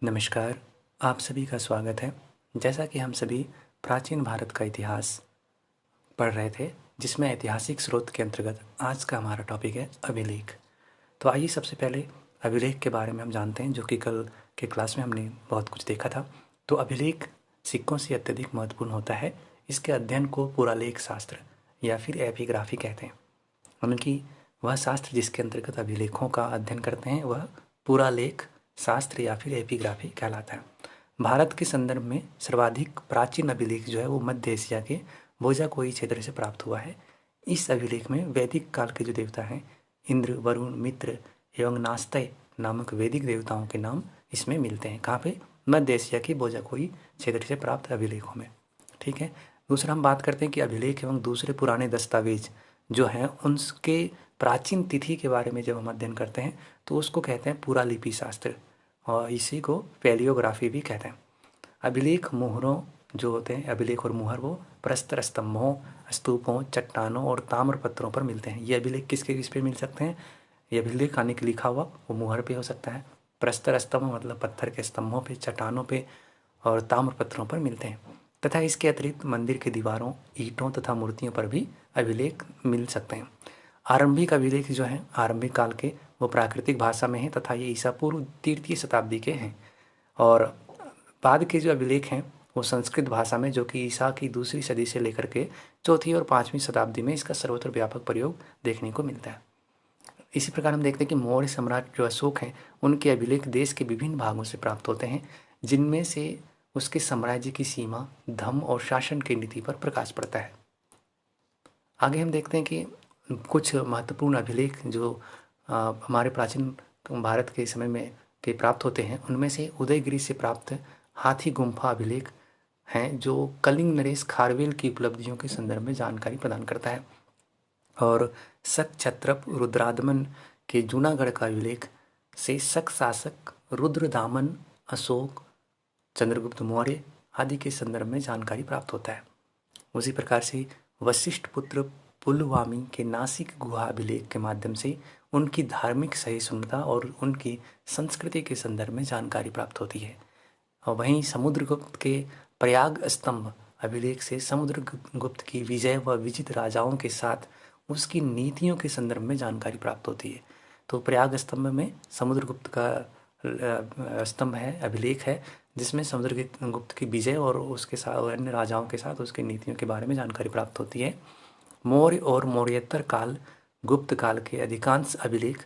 नमस्कार, आप सभी का स्वागत है। जैसा कि हम सभी प्राचीन भारत का इतिहास पढ़ रहे थे, जिसमें ऐतिहासिक स्रोत के अंतर्गत आज का हमारा टॉपिक है अभिलेख। तो आइए सबसे पहले अभिलेख के बारे में हम जानते हैं, जो कि कल के क्लास में हमने बहुत कुछ देखा था। तो अभिलेख सिक्कों से अत्यधिक महत्वपूर्ण होता है। इसके अध्ययन को पुरालेख शास्त्र या फिर एपिग्राफी कहते हैं। उनकी वह शास्त्र जिसके अंतर्गत अभिलेखों का अध्ययन करते हैं वह पुरालेख शास्त्र या फिर एपिग्राफी कहलाता है। भारत के संदर्भ में सर्वाधिक प्राचीन अभिलेख जो है वो मध्य एशिया के भोजाकोई क्षेत्र से प्राप्त हुआ है। इस अभिलेख में वैदिक काल के जो देवता हैं इंद्र, वरुण, मित्र एवं नास्तेय नामक वैदिक देवताओं के नाम इसमें मिलते हैं। कहाँ पे? मध्य एशिया के भोजाकोई क्षेत्र से प्राप्त अभिलेखों में। ठीक है। दूसरा हम बात करते हैं कि अभिलेख एवं दूसरे पुराने दस्तावेज जो हैं उनके प्राचीन तिथि के बारे में जब हम अध्ययन करते हैं तो उसको कहते हैं पुरालिपि शास्त्र, और इसी को पैलियोग्राफी भी कहते हैं। अभिलेख मोहरों जो होते हैं, अभिलेख और मुहर, वो प्रस्तर स्तंभों, स्तूपों, चट्टानों और ताम्र पत्रों पर मिलते हैं। ये अभिलेख किस पे मिल सकते हैं? ये अभिलेख आने के लिखा हुआ वो मुहर पे हो सकता है। प्रस्तर स्तंभ मतलब पत्थर के स्तंभों पे, चट्टानों पे और ताम्र पत्रों पर मिलते हैं। तथा इसके अतिरिक्त मंदिर की दीवारों, ईंटों तथा मूर्तियों पर भी अभिलेख मिल सकते हैं। आरंभिक अभिलेख जो हैं आरंभिक काल के, वो प्राकृतिक भाषा में हैं तथा ये ईसा पूर्व तृतीय शताब्दी के हैं। और बाद के जो अभिलेख हैं वो संस्कृत भाषा में, जो कि ईसा की दूसरी सदी से लेकर के चौथी और पाँचवीं शताब्दी में इसका सर्वत्र व्यापक प्रयोग देखने को मिलता है। इसी प्रकार हम देखते हैं कि मौर्य सम्राट जो अशोक हैं उनके अभिलेख देश के विभिन्न भागों से प्राप्त होते हैं, जिनमें से उसके साम्राज्य की सीमा, धर्म और शासन की नीति पर प्रकाश पड़ता है। आगे हम देखते हैं कि कुछ महत्वपूर्ण अभिलेख जो हमारे प्राचीन भारत के समय में के प्राप्त होते हैं, उनमें से उदयगिरि से प्राप्त हाथी गुम्फा अभिलेख हैं, जो कलिंग नरेश खारवेल की उपलब्धियों के संदर्भ में जानकारी प्रदान करता है। और शक क्षत्रप रुद्रादमन के जूनागढ़ का अभिलेख से शक शासक रुद्रदामन, अशोक, चंद्रगुप्त मौर्य आदि के संदर्भ में जानकारी प्राप्त होता है। उसी प्रकार से वशिष्ठ पुत्र पुलवामी के नासिक गुहा अभिलेख के माध्यम से उनकी धार्मिक सहिष्णुता और उनकी संस्कृति के संदर्भ में जानकारी प्राप्त होती है। और वहीं समुद्रगुप्त के प्रयाग स्तंभ अभिलेख से समुद्रगुप्त की विजय व विजित राजाओं के साथ उसकी नीतियों के संदर्भ में जानकारी प्राप्त होती है। तो प्रयाग स्तंभ में समुद्रगुप्त का स्तंभ है, अभिलेख है, जिसमें समुद्रगुप्त की विजय और उसके साथ अन्य राजाओं के साथ उसकी नीतियों के बारे में जानकारी प्राप्त होती है। मौर्य और मौर्योत्तर काल, गुप्त काल के अधिकांश अभिलेख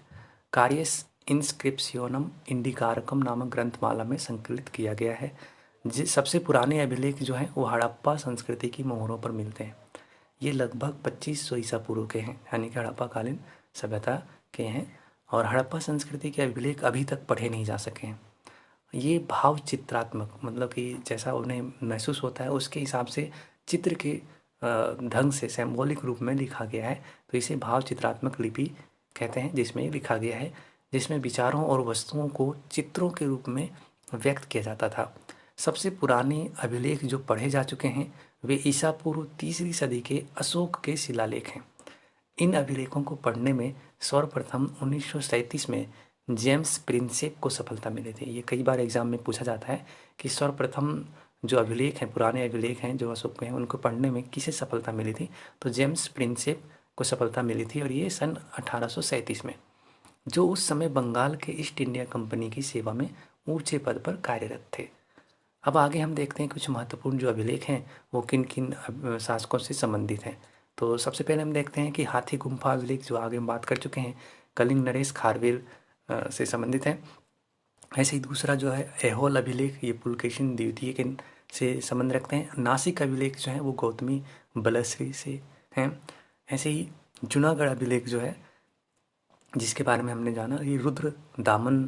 कार्यस इंस्क्रिप्शनम इंडिकारकम नामक ग्रंथमाला में संकलित किया गया है। सबसे पुराने अभिलेख जो हैं वो हड़प्पा संस्कृति की मोहरों पर मिलते हैं। ये लगभग 2500 ईसा पूर्व के हैं, यानी कि हड़प्पा कालीन सभ्यता के हैं। और हड़प्पा संस्कृति के अभिलेख अभी तक पढ़े नहीं जा सके हैं। ये भाव चित्रात्मक, मतलब कि जैसा उन्हें महसूस होता है उसके हिसाब से चित्र के ढंग से सिंबॉलिक रूप में लिखा गया है। तो इसे भाव चित्रात्मक लिपि कहते हैं, जिसमें लिखा गया है, जिसमें विचारों और वस्तुओं को चित्रों के रूप में व्यक्त किया जाता था। सबसे पुराने अभिलेख जो पढ़े जा चुके हैं वे ईसा पूर्व तीसरी सदी के अशोक के शिलालेख हैं। इन अभिलेखों को पढ़ने में सर्वप्रथम 1937 में जेम्स प्रिंसेप को सफलता मिली थी। ये कई बार एग्जाम में पूछा जाता है कि सर्वप्रथम जो अभिलेख हैं, पुराने अभिलेख हैं जो अशोक के हैं, उनको पढ़ने में किसे सफलता मिली थी? तो जेम्स प्रिंसेप को सफलता मिली थी, और ये सन 1837 में, जो उस समय बंगाल के ईस्ट इंडिया कंपनी की सेवा में ऊंचे पद पर कार्यरत थे। अब आगे हम देखते हैं कुछ महत्वपूर्ण जो अभिलेख हैं वो किन किन शासकों से संबंधित हैं। तो सबसे पहले हम देखते हैं कि हाथी गुम्फा अभिलेख, जो आगे हम बात कर चुके हैं, कलिंग नरेश खारवेल से संबंधित है। ऐसे ही दूसरा जो है ऐहोल अभिलेख, ये पुलकेशिन द्वितीय के से संबंध रखते हैं। नासिक अभिलेख जो है वो गौतमी बलश्री से हैं। ऐसे ही जूनागढ़ अभिलेख जो है, जिसके बारे में हमने जाना, ये रुद्र दामन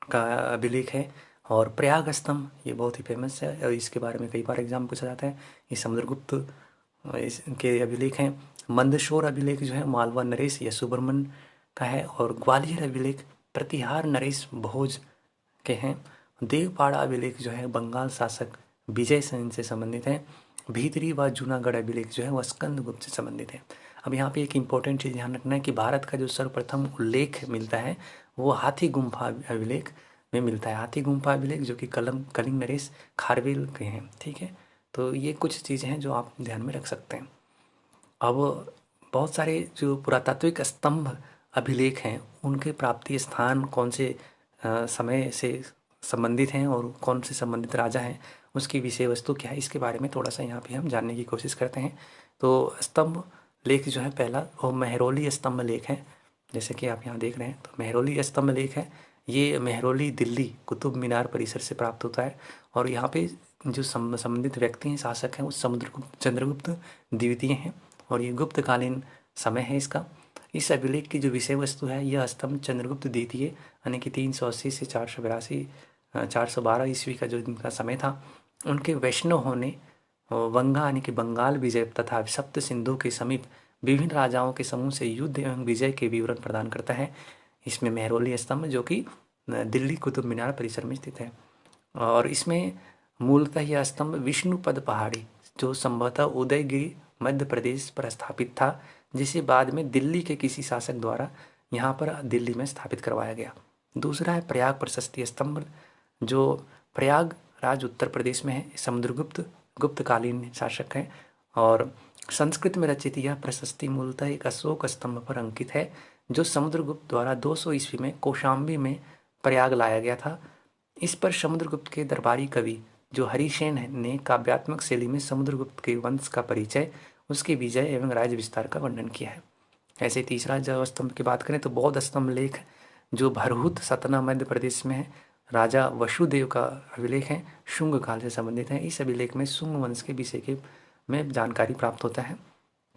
का अभिलेख है। और प्रयाग स्तंभ ये बहुत ही फेमस है और इसके बारे में कई बार एग्जाम पूछा जाता है। ये समुद्रगुप्त के अभिलेख हैं। मंदसौर अभिलेख जो है मालवा नरेश यशुबर्मन का है। और ग्वालियर अभिलेख प्रतिहार नरेश भोज के हैं। देवपाड़ा अभिलेख जो है बंगाल शासक विजय सेन से संबंधित है। भीतरी व जूनागढ़ अभिलेख जो है वह स्कंदगुप्त से संबंधित है। अब यहाँ पे एक इम्पोर्टेंट चीज़ ध्यान रखना है कि भारत का जो सर्वप्रथम उल्लेख मिलता है वो हाथी गुम्फा अभिलेख में मिलता है। हाथी गुम्फा अभिलेख जो कि कलिंग नरेश खारवेल के हैं। ठीक है, तो ये कुछ चीज़ें हैं जो आप ध्यान में रख सकते हैं। अब बहुत सारे जो पुरातात्विक स्तंभ अभिलेख हैं उनके प्राप्ति स्थान कौन से समय से संबंधित हैं और कौन से संबंधित राजा हैं, उसकी विषय वस्तु क्या है, इसके बारे में थोड़ा सा यहाँ पे हम जानने की कोशिश करते हैं। तो स्तंभ लेख जो है पहला वो मेहरौली स्तंभ लेख है, जैसे कि आप यहाँ देख रहे हैं। तो मेहरौली स्तंभ लेख है, ये मेहरौली दिल्ली कुतुब मीनार परिसर से प्राप्त होता है। और यहाँ पे जो संबंधित व्यक्ति हैं, शासक हैं, वो चंद्रगुप्त द्वितीय हैं और ये गुप्तकालीन समय है इसका। इस अभिलेख की जो विषय वस्तु है, यह स्तंभ चंद्रगुप्त द्वितीय यानी कि 380 से 412 ईस्वी का जो इनका समय था, उनके वैष्णव होने, वंगा यानी कि बंगाल विजय तथा सप्त सिंधु के समीप विभिन्न राजाओं के समूह से युद्ध एवं विजय के विवरण प्रदान करता है। इसमें मेहरौली स्तंभ जो कि दिल्ली कुतुब मीनार परिसर में स्थित है। और इसमें मूलतः यह स्तंभ विष्णुपद पहाड़ी जो संभवतः उदयगिरी मध्य प्रदेश पर स्थापित था, जिसे बाद में दिल्ली के किसी शासक द्वारा यहाँ पर दिल्ली में स्थापित करवाया गया। दूसरा है प्रयाग प्रशस्ति स्तंभ जो प्रयागराज उत्तर प्रदेश में है। समुद्रगुप्त गुप्तकालीन शासक है और संस्कृत में रचित यह प्रशस्ति मूलतः एक अशोक स्तंभ पर अंकित है जो समुद्रगुप्त द्वारा 200 ईस्वी में कौशाम्बी में प्रयाग लाया गया था। इस पर समुद्रगुप्त के दरबारी कवि जो हरिसेन ने काव्यात्मक शैली में समुद्रगुप्त के वंश का परिचय, उसके विजय एवं राज्य विस्तार का वर्णन किया है। ऐसे तीसरा जो स्तंभ की बात करें तो बौद्ध स्तंभ लेख जो भरहुत सतना मध्य प्रदेश में है, राजा वसुदेव का अभिलेख है, शुंग काल से संबंधित है। इस अभिलेख में शुंग वंश के विषय के में जानकारी प्राप्त होता है।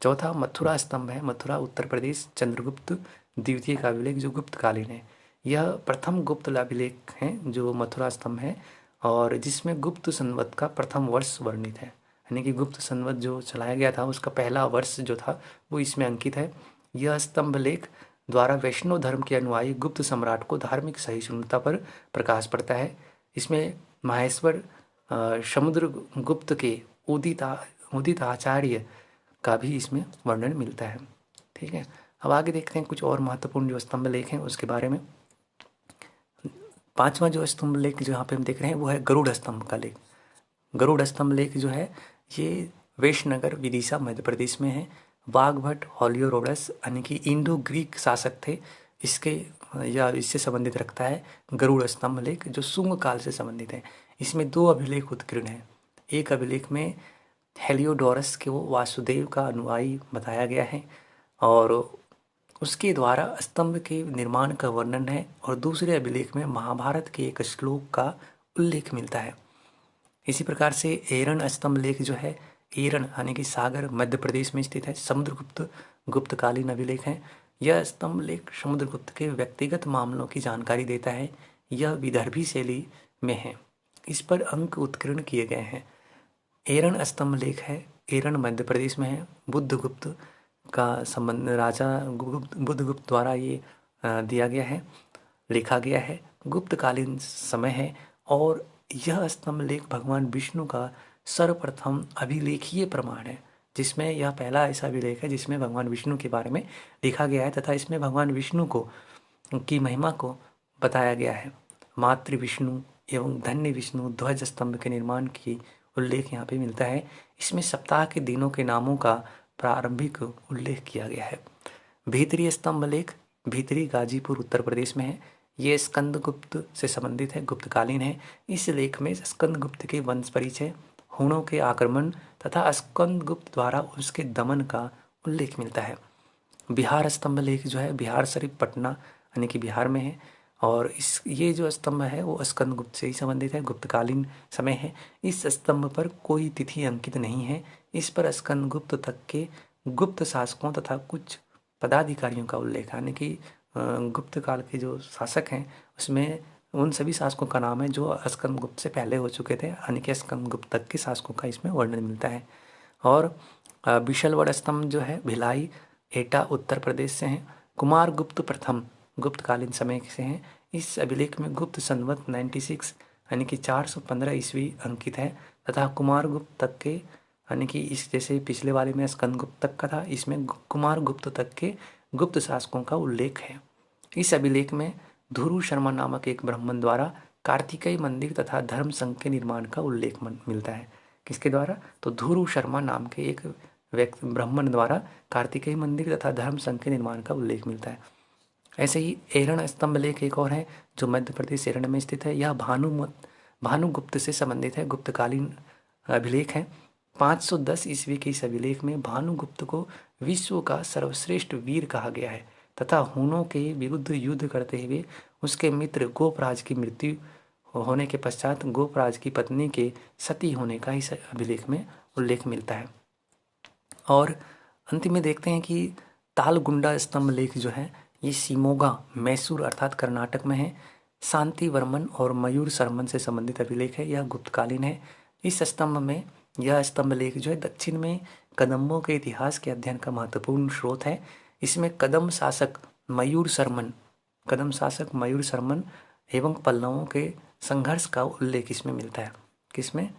चौथा मथुरा स्तंभ है, मथुरा उत्तर प्रदेश चंद्रगुप्त द्वितीय का अभिलेख जो गुप्तकालीन है। यह प्रथम गुप्त अभिलेख है जो मथुरा स्तंभ है और जिसमें गुप्त संवत का प्रथम वर्ष वर्णित है, यानी कि गुप्त संवत जो चलाया गया था उसका पहला वर्ष जो था वो इसमें अंकित है। यह स्तंभ लेख द्वारा वैष्णव धर्म के अनुयायी गुप्त सम्राट को धार्मिक सहिष्णुता पर प्रकाश पड़ता है। इसमें माहेश्वर समुद्रगुप्त के उदित आचार्य का भी इसमें वर्णन मिलता है। ठीक है, अब आगे देखते हैं कुछ और महत्वपूर्ण जो स्तंभ लेख हैं उसके बारे में। पांचवा जो स्तंभ लेख जो यहाँ पे हम देख रहे हैं वो है गरुड़ स्तंभ का लेख। गरुड़ स्तंभ लेख जो है ये वैशनगर विदिशा मध्य प्रदेश में है। वाघभट हॉलियोरोडस यानी कि इंडो ग्रीक शासक थे, इसके या इससे संबंधित रखता है गरुड़ स्तंभ लेख जो शुंग काल से संबंधित है। इसमें दो अभिलेख उत्कीर्ण हैं। एक अभिलेख में हेलियोडोरस के वो वासुदेव का अनुयायी बताया गया है और उसके द्वारा स्तंभ के निर्माण का वर्णन है, और दूसरे अभिलेख में महाभारत के एक श्लोक का उल्लेख मिलता है। इसी प्रकार से एरन स्तंभ लेख जो है, एरन यानी कि सागर मध्य प्रदेश में स्थित है, समुद्रगुप्त गुप्तकालीन अभिलेख है। यह स्तंभ लेख समुद्रगुप्त के व्यक्तिगत मामलों की जानकारी देता है। यह विदर्भी शैली में है। इस पर अंक उत्कीर्ण किए गए हैं। एरन स्तंभ लेख है, एरन मध्य प्रदेश में है। बुद्धगुप्त का संबंध राजा बुद्धगुप्त द्वारा ये दिया गया है, लिखा गया है। गुप्तकालीन समय है और यह स्तंभ लेख भगवान विष्णु का सर्वप्रथम अभिलेखीय प्रमाण है, जिसमें यह पहला ऐसा अभिलेख है जिसमें भगवान विष्णु के बारे में लिखा गया है तथा इसमें भगवान विष्णु को की महिमा को बताया गया है। मातृ विष्णु एवं धन्य विष्णु ध्वज स्तंभ के निर्माण की उल्लेख यहाँ पे मिलता है। इसमें सप्ताह के दिनों के नामों का प्रारंभिक उल्लेख किया गया है। भीतरी स्तंभ लेख भीतरी गाजीपुर उत्तर प्रदेश में है। ये स्कंदगुप्त से संबंधित है, गुप्तकालीन है। इस लेख में स्कंदगुप्त के वंश परिचय, हुणों के आक्रमण तथा स्कंदगुप्त द्वारा उसके दमन का उल्लेख मिलता है। बिहार स्तंभ लेख जो है बिहार शरीफ पटना यानी कि बिहार में है और ये जो स्तंभ है वो स्कंदगुप्त से ही संबंधित है, गुप्तकालीन समय है। इस स्तंभ पर कोई तिथि अंकित नहीं है। इस पर स्कंदगुप्त तक के गुप्त शासकों तथा कुछ पदाधिकारियों का उल्लेख है, यानी कि गुप्त काल के जो शासक हैं उसमें उन सभी शासकों का नाम है जो स्कंदगुप्त से पहले हो चुके थे, यानी कि स्कंदगुप्त तक के शासकों का इसमें वर्णन मिलता है। और बिशलगढ़ स्तंभ जो है भिलाई एटा उत्तर प्रदेश से हैं। कुमारगुप्त प्रथम गुप्तकालीन समय से हैं। इस अभिलेख में गुप्त संवत 96 यानी कि 415 ईस्वी अंकित है तथा कुमारगुप्त तक के यानी कि इस जैसे पिछले वाले में स्कंदगुप्त तक का था, इसमें कुमारगुप्त तक के गुप्त शासकों का उल्लेख है। इस अभिलेख में धुरू शर्मा नामक एक ब्राह्मण द्वारा कार्तिकेय मंदिर तथा धर्म संघ के निर्माण का उल्लेख मिलता है। किसके द्वारा? तो धुरू शर्मा नाम के एक व्यक्ति ब्राह्मण द्वारा कार्तिकेय मंदिर तथा धर्म संघ के निर्माण का उल्लेख मिलता है। ऐसे ही एरण स्तंभ लेख एक और है जो मध्य प्रदेश एरण में स्थित है। यह भानुगुप्त से संबंधित है, गुप्तकालीन अभिलेख है। 510 ईस्वी के इस अभिलेख में भानुगुप्त को विश्व का सर्वश्रेष्ठ वीर कहा गया है तथा हुनों के विरुद्ध युद्ध करते हुए उसके मित्र गोपराज की मृत्यु होने के पश्चात गोपराज की पत्नी के सती होने का इस अभिलेख में उल्लेख मिलता है। और अंतिम में देखते हैं कि तालगुंडा स्तंभ लेख जो है ये शिमोगा मैसूर अर्थात कर्नाटक में है। शांतिवर्मन और मयूर शर्मन से संबंधित अभिलेख है, यह गुप्तकालीन है। इस स्तंभ में यह स्तंभ लेख जो है दक्षिण में कदम्बों के इतिहास के अध्ययन का महत्वपूर्ण स्रोत है। इसमें कदम शासक मयूर शर्मन एवं पल्लवों के संघर्ष का उल्लेख इसमें मिलता है। किसमें?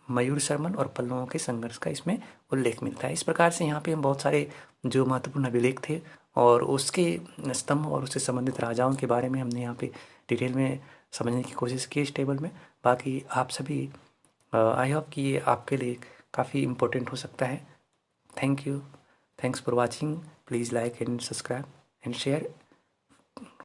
मयूर शर्मन और पल्लवों के संघर्ष का इसमें उल्लेख मिलता है। इस प्रकार से यहाँ पे हम बहुत सारे जो महत्वपूर्ण अभिलेख थे और उसके स्तंभ और उससे संबंधित राजाओं के बारे में हमने यहाँ पे डिटेल में समझने की कोशिश की इस टेबल में। बाकी आप सभी आई होप कि ये आपके लिए काफ़ी इम्पोर्टेंट हो सकता है। Thank you, thanks for watching. Please like and subscribe and share.